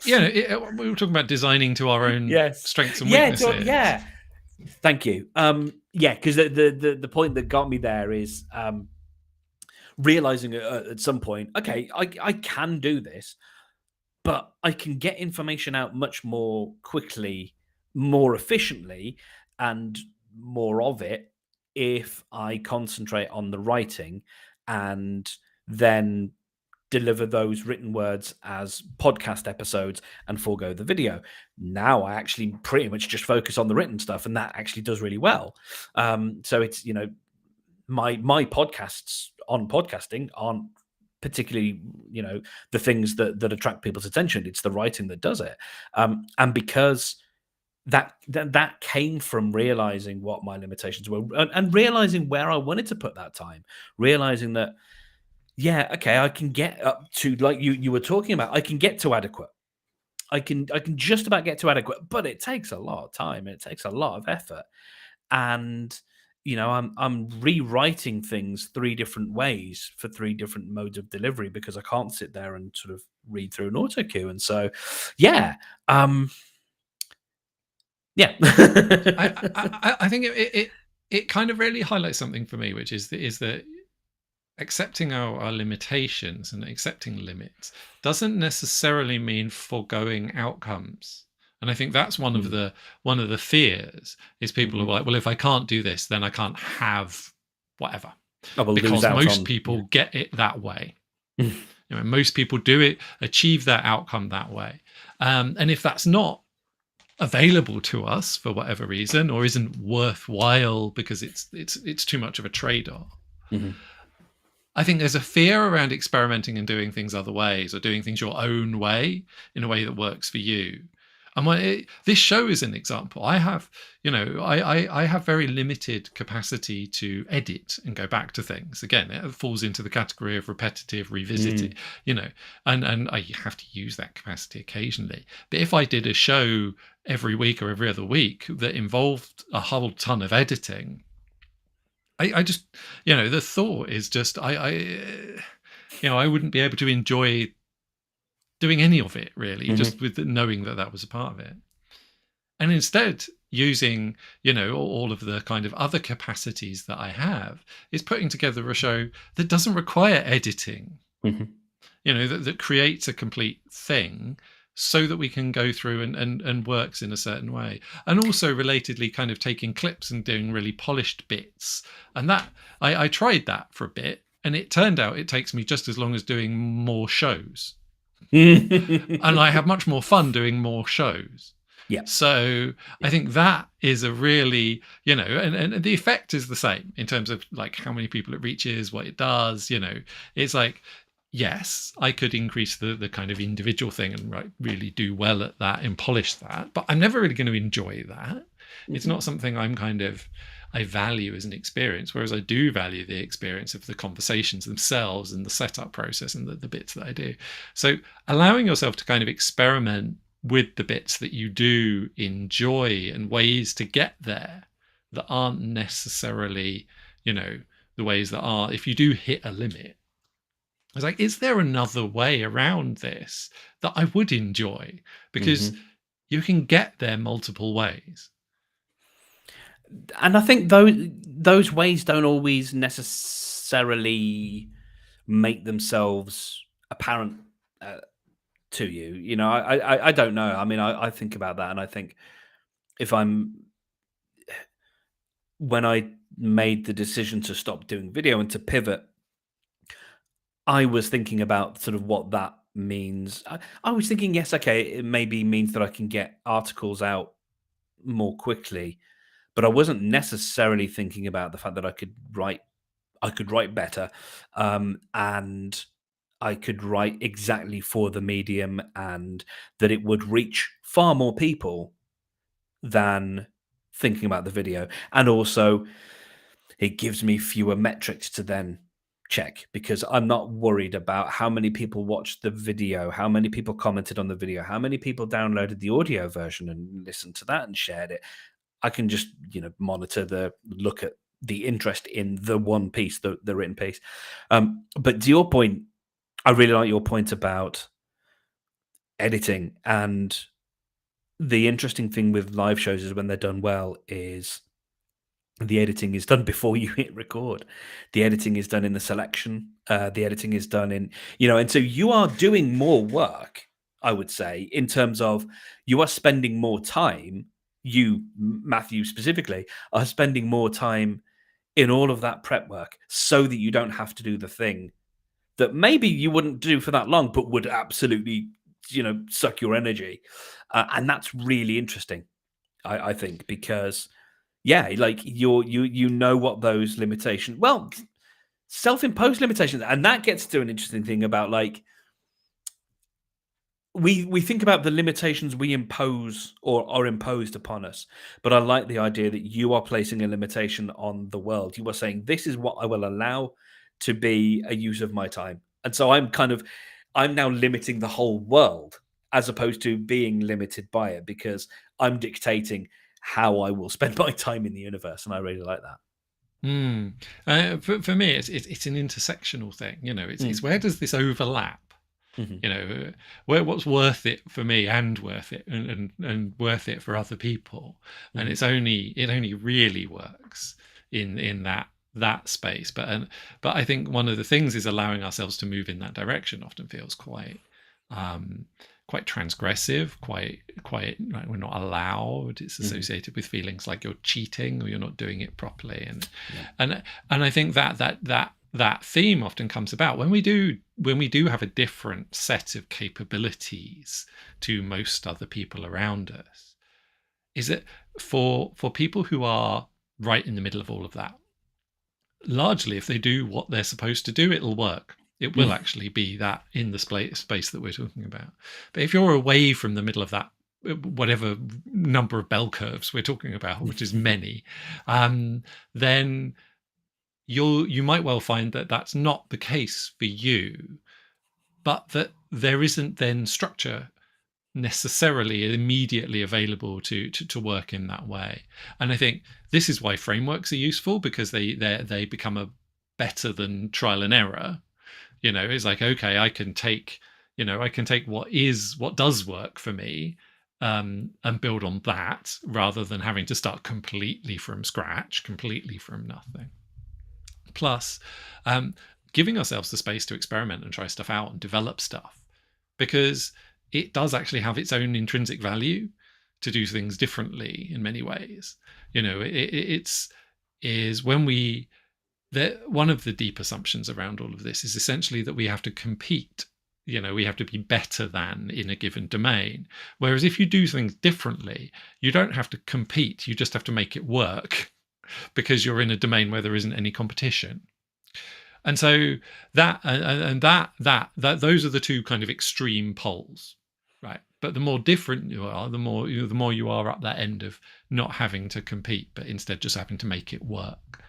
We were talking about designing to our own strengths and weaknesses. Thank you. Because the point that got me there is realizing at some point, okay, I can do this, but I can get information out much more quickly, more efficiently, and more of it if I concentrate on the writing and then deliver those written words as podcast episodes and forego the video. Now I actually pretty much just focus on the written stuff, and that actually does really well. So it's, my podcasts on podcasting aren't particularly, the things that attract people's attention. It's the writing that does it. And because that came from realizing what my limitations were, and realizing where I wanted to put that time, realizing that, yeah, okay, I can get up to, like you were talking about, I can get to adequate. I can just about get to adequate, but it takes a lot of time. It takes a lot of effort. And I'm rewriting things three different ways for three different modes of delivery, because I can't sit there and sort of read through an auto cue. And so, yeah, yeah. I think it kind of really highlights something for me, which is that accepting our limitations and accepting limits doesn't necessarily mean foregoing outcomes. And I think that's one of the fears, is people are like, well, if I can't do this, then I can't have whatever, I will lose because out most on- people get it that way. Most people do it, achieve that outcome that way. And if that's not available to us for whatever reason, or isn't worthwhile because it's too much of a trade-off, I think there's a fear around experimenting and doing things other ways, or doing things your own way, in a way that works for you. And this show is an example. I have very limited capacity to edit and go back to things. Again, it falls into the category of repetitive revisiting, and I have to use that capacity occasionally. But if I did a show every week or every other week that involved a whole ton of editing, I just, the thought is just, I wouldn't be able to enjoy doing any of it, really, just with knowing that was a part of it. And instead, using, all of the kind of other capacities that I have, is putting together a show that doesn't require editing, that creates a complete thing, so that we can go through and works in a certain way. And also, relatedly, kind of taking clips and doing really polished bits. And that I tried that for a bit, and it turned out it takes me just as long as doing more shows. And I have much more fun doing more shows. Yeah. So I think that is a really, and the effect is the same in terms of like how many people it reaches, what it does. It's like, yes, I could increase the kind of individual thing and really do well at that and polish that, but I'm never really going to enjoy that. It's not something I value as an experience, whereas I do value the experience of the conversations themselves and the setup process and the bits that I do. So allowing yourself to kind of experiment with the bits that you do enjoy and ways to get there that aren't necessarily, the ways that are, if you do hit a limit, I was like, is there another way around this that I would enjoy? Because you can get there multiple ways. And I think those ways don't always necessarily make themselves apparent to you. I don't know. I mean, I think about that, and I think when I made the decision to stop doing video and to pivot, I was thinking about sort of what that means. I was thinking, yes, okay, it maybe means that I can get articles out more quickly, but I wasn't necessarily thinking about the fact that I could write better, and I could write exactly for the medium, and that it would reach far more people than thinking about the video. And also, it gives me fewer metrics to then check, because I'm not worried about how many people watched the video, how many people commented on the video, how many people downloaded the audio version and listened to that and shared it. I can just, monitor look at the interest in the one piece, the written piece. But to your point, I really like your point about editing. And the interesting thing with live shows is, when they're done well, is the editing is done before you hit record. The editing is done in the selection. The editing is done in, and so you are doing more work, I would say, in terms of you are spending more time. You, Matthew specifically, are spending more time in all of that prep work, so that you don't have to do the thing that maybe you wouldn't do for that long, but would absolutely, suck your energy. And that's really interesting, I think, because, yeah, like you know what those limitations. Well, self-imposed limitations, and that gets to an interesting thing about like we think about the limitations we impose or are imposed upon us, but I like the idea that you are placing a limitation on the world. You are saying this is what I will allow to be a use of my time, and so I'm now limiting the whole world as opposed to being limited by it because I'm dictating how I will spend my time in the universe, and I really like that. Mm. For me, it's an intersectional thing. It's Mm. where does this overlap? Mhm. What's worth it for me and worth it and worth it for other people, and Mhm. it only really works in that space. But I think one of the things is allowing ourselves to move in that direction often feels um, quite transgressive, quite like we're not allowed. It's Mhm. associated with feelings like you're cheating or you're not doing it properly, Yeah. and I think that theme often comes about when we do have a different set of capabilities to most other people around us. Is that for people who are right in the middle of all of that, largely if they do what they're supposed to do, it'll work. It will Mm. actually be that in the space that we're talking about. But if you're away from the middle of that, whatever number of bell curves we're talking about, which is many, then you might well find that that's not the case for you, but that there isn't then structure necessarily immediately available to work in that way. And I think this is why frameworks are useful, because they become a better than trial and error. It's like, okay, I can take what does work for me, and build on that rather than having to start completely from scratch, completely from nothing. Plus, um, giving ourselves the space to experiment and try stuff out and develop stuff, because it does actually have its own intrinsic value to do things differently in many ways. It's is when we one of the deep assumptions around all of this is essentially that we have to compete. We have to be better than in a given domain. Whereas if you do things differently, you don't have to compete. You just have to make it work because you're in a domain where there isn't any competition. And so that those are the two kind of extreme poles, right? But the more different you are, the more you are up that end of not having to compete, but instead just having to make it work,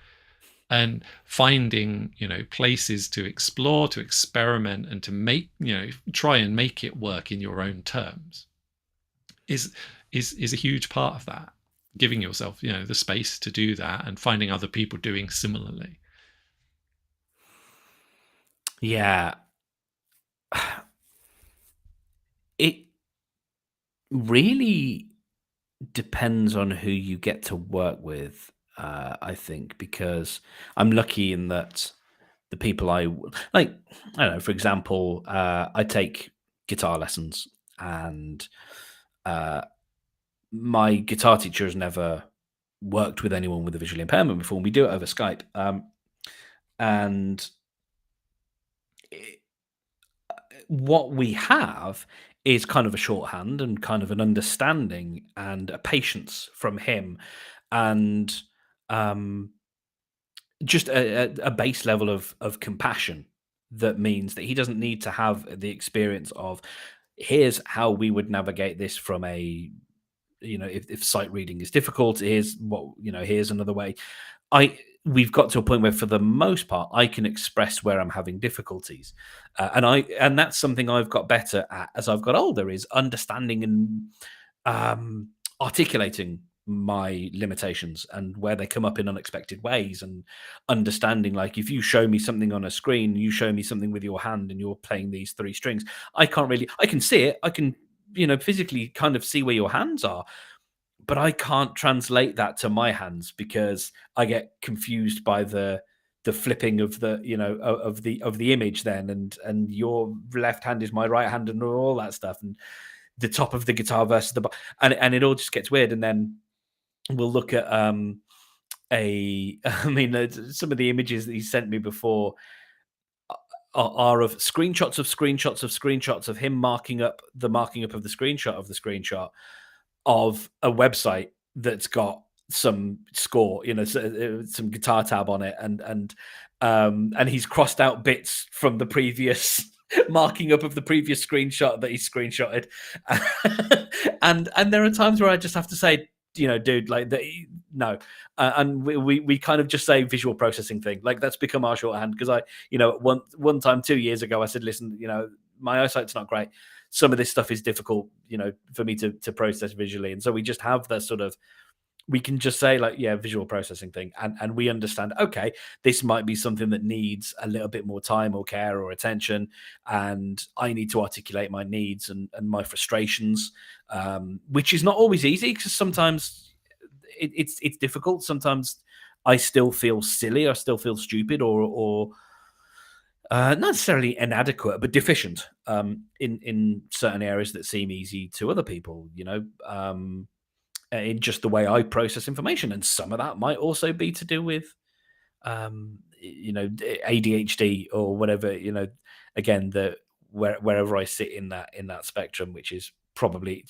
and finding places to explore, to experiment, and to make try and make it work in your own terms is is a huge part of that. Giving yourself the space to do that and finding other people doing similarly. Yeah. It really depends on who you get to work with, I think, because I'm lucky in that the people like, I don't know, for example, I take guitar lessons, and uh, my guitar teacher has never worked with anyone with a visual impairment before. And we do it over Skype. And what we have is kind of a shorthand and kind of an understanding and a patience from him, and um, just a base level of compassion that means that he doesn't need to have the experience of here's how we would navigate this from a if sight reading is difficult, here's what here's another way. I We've got to a point where, for the most part, I can express where I'm having difficulties, and that's something I've got better at as I've got older, is understanding and articulating my limitations and where they come up in unexpected ways, and understanding, like, if you show me something on a screen, you show me something with your hand, and you're playing these three strings, I can see it, I can physically kind of see where your hands are, but I can't translate that to my hands because I get confused by the flipping of the of the image then, and your left hand is my right hand and all that stuff, and the top of the guitar versus and it all just gets weird. And then we'll look at a I mean, some of the images that he sent me before are of screenshots of screenshots of screenshots of him marking up of the screenshot of a website that's got some score, some guitar tab on it, and he's crossed out bits from the previous marking up of the previous screenshot that he screenshotted, and there are times where I just have to say, dude, like no, and we kind of just say visual processing thing, like that's become our shorthand, because one time 2 years ago I said, listen, my eyesight's not great. Some of this stuff is difficult, for me to process visually, and so we just have that sort of, we can just say like, yeah, visual processing thing, and we understand, okay, this might be something that needs a little bit more time or care or attention, and I need to articulate my needs and my frustrations, which is not always easy, because sometimes it's difficult. Sometimes I still feel silly, I still feel stupid, or not necessarily inadequate, but deficient, in certain areas that seem easy to other people, in just the way I process information. And some of that might also be to do with, ADHD or whatever, again, wherever I sit in that spectrum, which is probably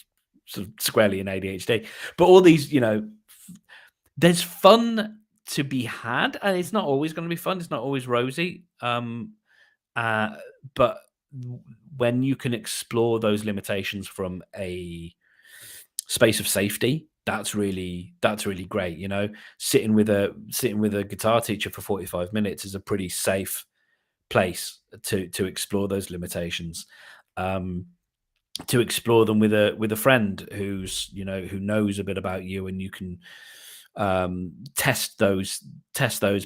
sort of squarely in ADHD. But all these, there's fun to be had, and it's not always going to be fun. It's not always rosy. But when you can explore those limitations from a space of safety, that's really great. Sitting with a guitar teacher for 45 minutes is a pretty safe place to explore those limitations, to explore them with a friend who knows a bit about you, and you can test those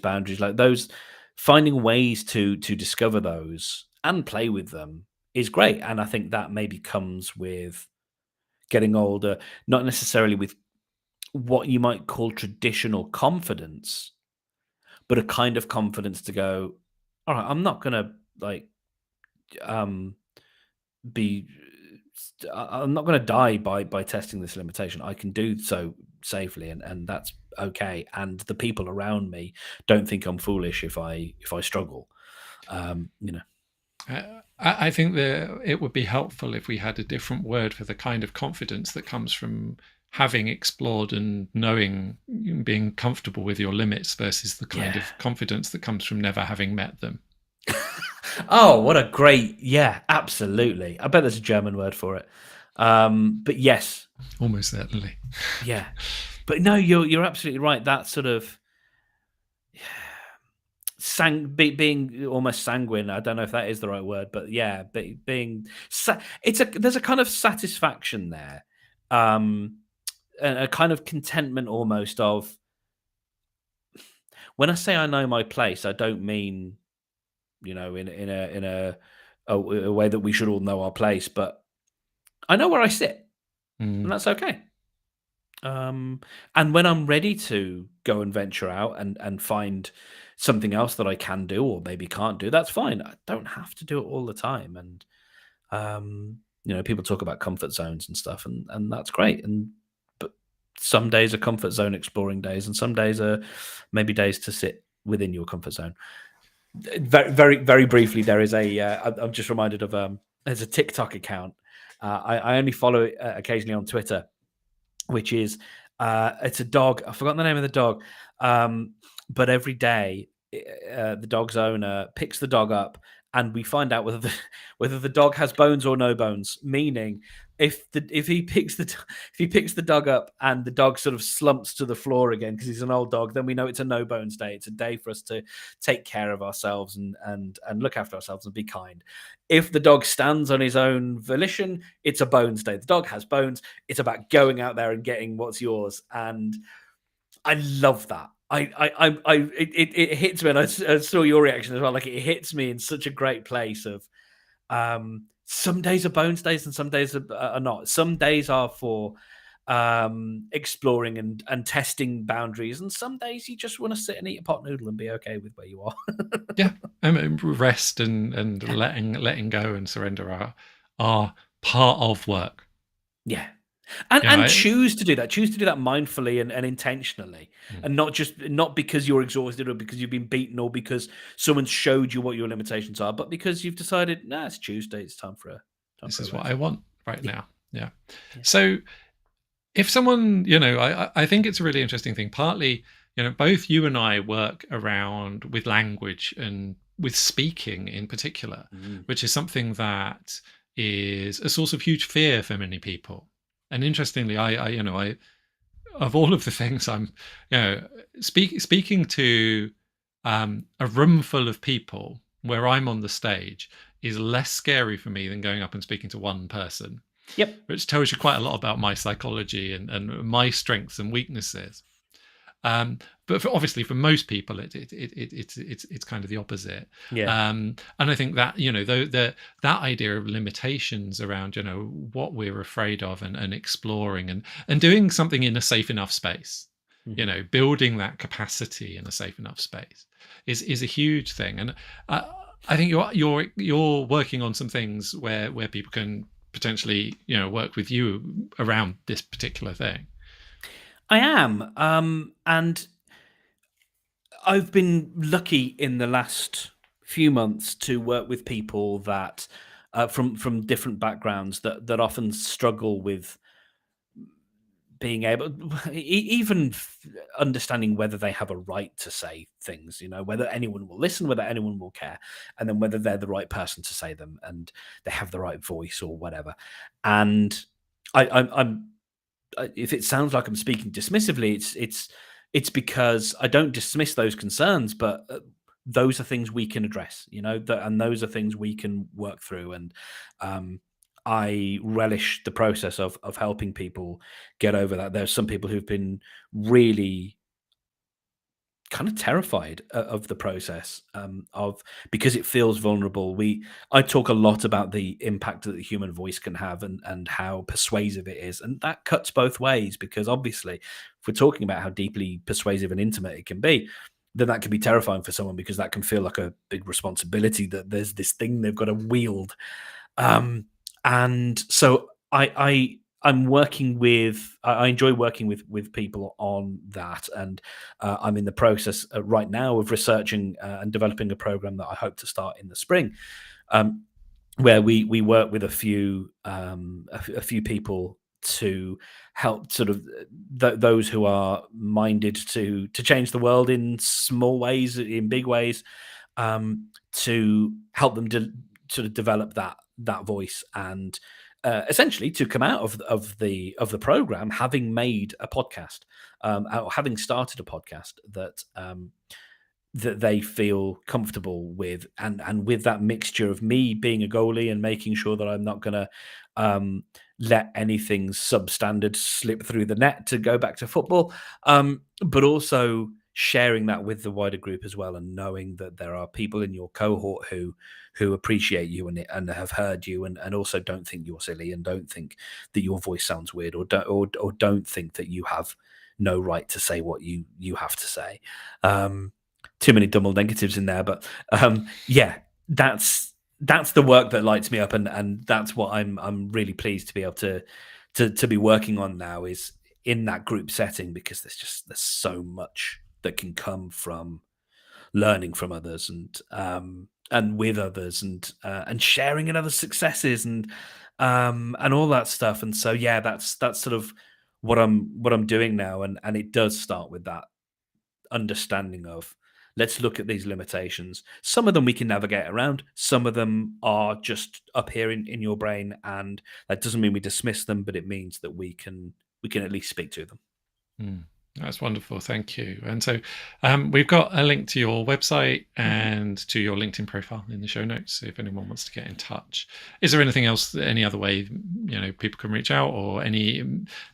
boundaries, like those, finding ways to discover those and play with them is great. And I think that maybe comes with getting older, not necessarily with what you might call traditional confidence, but a kind of confidence to go, all right, I'm not gonna like be I'm not going to die by testing this limitation. I can do so safely, and that's okay. And the people around me don't think I'm foolish if I struggle. I think that it would be helpful if we had a different word for the kind of confidence that comes from having explored and knowing, being comfortable with your limits, versus the kind of confidence that comes from never having met them. Oh, what a great, yeah, absolutely. I bet there's a German word for it. But yes. Almost certainly. Yeah. But no, you're absolutely right. That sort of being almost sanguine. I don't know if that is the right word, but yeah, being there's a kind of satisfaction there, and a kind of contentment almost of, when I say I know my place, I don't mean, in a way that we should all know our place, but I know where I sit, and that's okay. And when I'm ready to go and venture out and find something else that I can do or maybe can't do, that's fine. I don't have to do it all the time. And people talk about comfort zones and stuff, and that's great. But some days are comfort zone exploring days, and some days are maybe days to sit within your comfort zone. Very, very, very briefly, there is I'm just reminded of there's a TikTok account. I only follow it occasionally on Twitter, which is it's a dog. I've forgotten the name of the dog, but every day the dog's owner picks the dog up, and we find out whether the dog has bones or no bones. Meaning, if he picks the dog up and the dog sort of slumps to the floor again because he's an old dog, then we know it's a no bones day. It's a day for us to take care of ourselves and look after ourselves and be kind. If the dog stands on his own volition, it's a bones day. The dog has bones. It's about going out there and getting what's yours. And I love that. It hits me, and I saw your reaction as well. Like, it hits me in such a great place of, some days are bones days and some days are not. Some days are for exploring and testing boundaries, and some days you just want to sit and eat a pot noodle and be okay with where you are. Yeah, rest and letting go and surrender are part of work. Yeah. And choose to do that. Choose to do that mindfully and intentionally, and not because you're exhausted or because you've been beaten or because someone showed you what your limitations are, but because you've decided, it's Tuesday. It's time for a. This is what I want right now. Yeah. So, if someone, you know, I think it's a really interesting thing. Partly, you know, both you and I work around with language and with speaking in particular, Mm. which is something that is a source of huge fear for many people. And interestingly, you know, I of all of the things I'm, you know, speaking to a room full of people where I'm on the stage is less scary for me than going up and speaking to one person, Yep. which tells you quite a lot about my psychology and my strengths and weaknesses. Um, but obviously, for most people, it's kind of the opposite. Yeah. And I think that, you know, that idea of limitations around, you know, what we're afraid of, and exploring, and doing something in a safe enough space, you Mhm. know, building that capacity in a safe enough space is a huge thing. And I think you're working on some things where people can potentially, you know, work with you around this particular thing. I am, and I've been lucky in the last few months to work with people that from different backgrounds that often struggle with being able, even understanding whether they have a right to say things. You know, whether anyone will listen, whether anyone will care, and then whether they're the right person to say them, and they have the right voice or whatever. And I'm if it sounds like I'm speaking dismissively, it's because I don't dismiss those concerns, but those are things we can address, you know, and those are things we can work through. And um, I relish the process of helping people get over that. There's some people who've been really kind of terrified of the process, of because it feels vulnerable. I talk a lot about the impact that the human voice can have, and how persuasive it is, and that cuts both ways, because obviously if we're talking about how deeply persuasive and intimate it can be, then that can be terrifying for someone, because that can feel like a big responsibility, that there's this thing they've got to wield. And so I'm working with. I enjoy working with people on that, and I'm in the process right now of researching and developing a program that I hope to start in the spring, um, where we work with a few people to help sort of those who are minded to change the world in small ways, in big ways, to help them sort of develop that voice, and essentially to come out of the program having made a podcast, or having started a podcast that they feel comfortable with, and with that mixture of me being a goalie and making sure that I'm not going to let anything substandard slip through the net to go back to football, but also sharing that with the wider group as well, and knowing that there are people in your cohort who appreciate you, and have heard you, and also don't think you're silly, and don't think that your voice sounds weird, or don't think that you have no right to say what you have to say. Um, Too many double negatives in there, but yeah, that's the work that lights me up, and that's what I'm really pleased to be able to be working on now, is in that group setting, because there's so much that can come from learning from others, and with others, and sharing in other successes, and all that stuff. And so yeah, that's sort of what I'm doing now, and it does start with that understanding of, let's look at these limitations. Some of them we can navigate around. Some of them are just up here in your brain, and that doesn't mean we dismiss them, but it means that we can at least speak to them. Mm, that's wonderful. Thank you. And so we've got a link to your website Mhm. and to your LinkedIn profile in the show notes if anyone wants to get in touch. Is there anything else, any other way, you know, people can reach out, or any,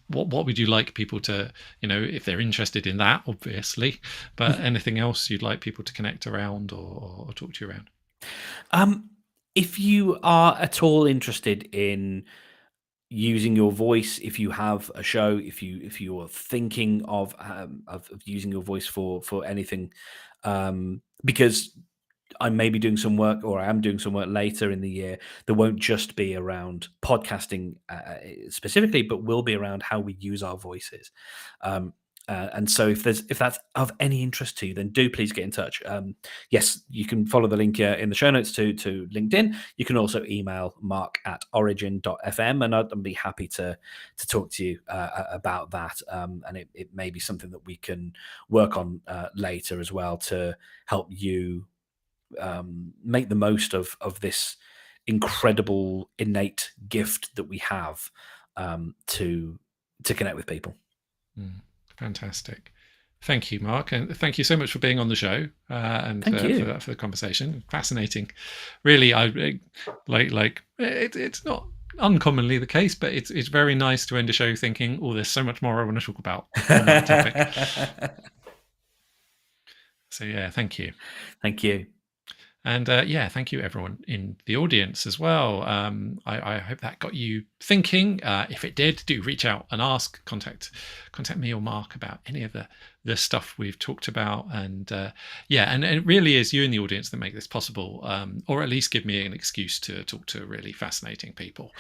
what would you like people to, you know, if they're interested in that, obviously, but anything else you'd like people to connect around, or talk to you around? Um, if you are at all interested in using your voice, if you have a show, if you are thinking of using your voice for anything, because I may be doing some work, or I am doing some work later in the year that won't just be around podcasting specifically, but will be around how we use our voices. Um, And so if that's of any interest to you, then do please get in touch. Yes, you can follow the link in the show notes to LinkedIn. You can also email mark@origin.fm, and I'd be happy to talk to you about that. And it may be something that we can work on later as well to help you make the most of this incredible innate gift that we have to connect with people. Fantastic. Thank you, Mark, and thank you so much for being on the show and Thank you. for the conversation. Fascinating, really. I like it's not uncommonly the case, but it's very nice to end a show thinking, oh, there's so much more I want to talk about on that topic. So yeah, thank you. Thank you. And yeah, thank you everyone in the audience as well. I hope that got you thinking. If it did, do reach out and ask. Contact me or Mark about any of the stuff we've talked about. And yeah, and it really is you in the audience that make this possible, or at least give me an excuse to talk to really fascinating people,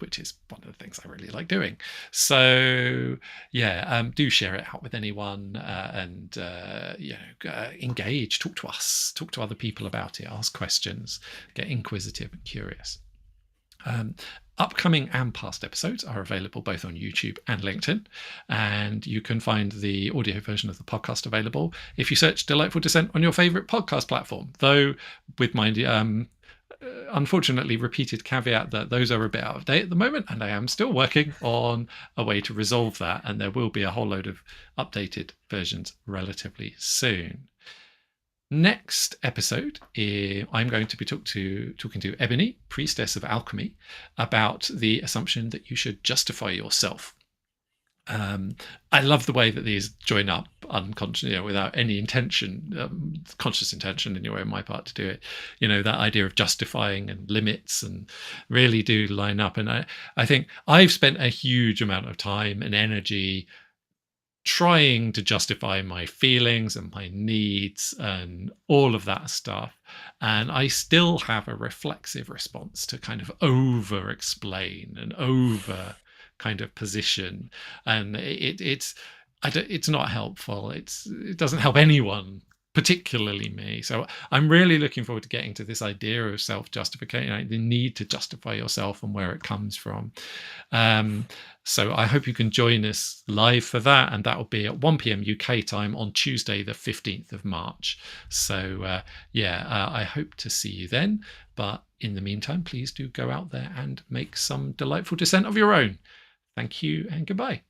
which is one of the things I really like doing. So yeah, do share it out with anyone, and engage, talk to us, talk to other people about it, ask questions, get inquisitive and curious. Upcoming and past episodes are available both on YouTube and LinkedIn, and you can find the audio version of the podcast available if you search Delightful Dissent on your favorite podcast platform, though with my unfortunately repeated caveat that those are a bit out of date at the moment, and I am still working on a way to resolve that, and there will be a whole load of updated versions relatively soon. Next episode, I'm going to be talking to Ebony, priestess of alchemy, about the assumption that you should justify yourself. I love the way that these join up unconsciously, without any intention, conscious intention anyway on my part to do it. That idea of justifying and limits and really do line up. And I think I've spent a huge amount of time and energy trying to justify my feelings and my needs and all of that stuff. And I still have a reflexive response to kind of over explain and over kind of position. And it's not helpful. It doesn't help anyone, particularly me. So I'm really looking forward to getting to this idea of self-justification, the need to justify yourself and where it comes from. So I hope you can join us live for that, and that will be at 1 p.m. UK time on Tuesday, the 15th of March. So I hope to see you then. But in the meantime, please do go out there and make some delightful dissent of your own. Thank you and goodbye.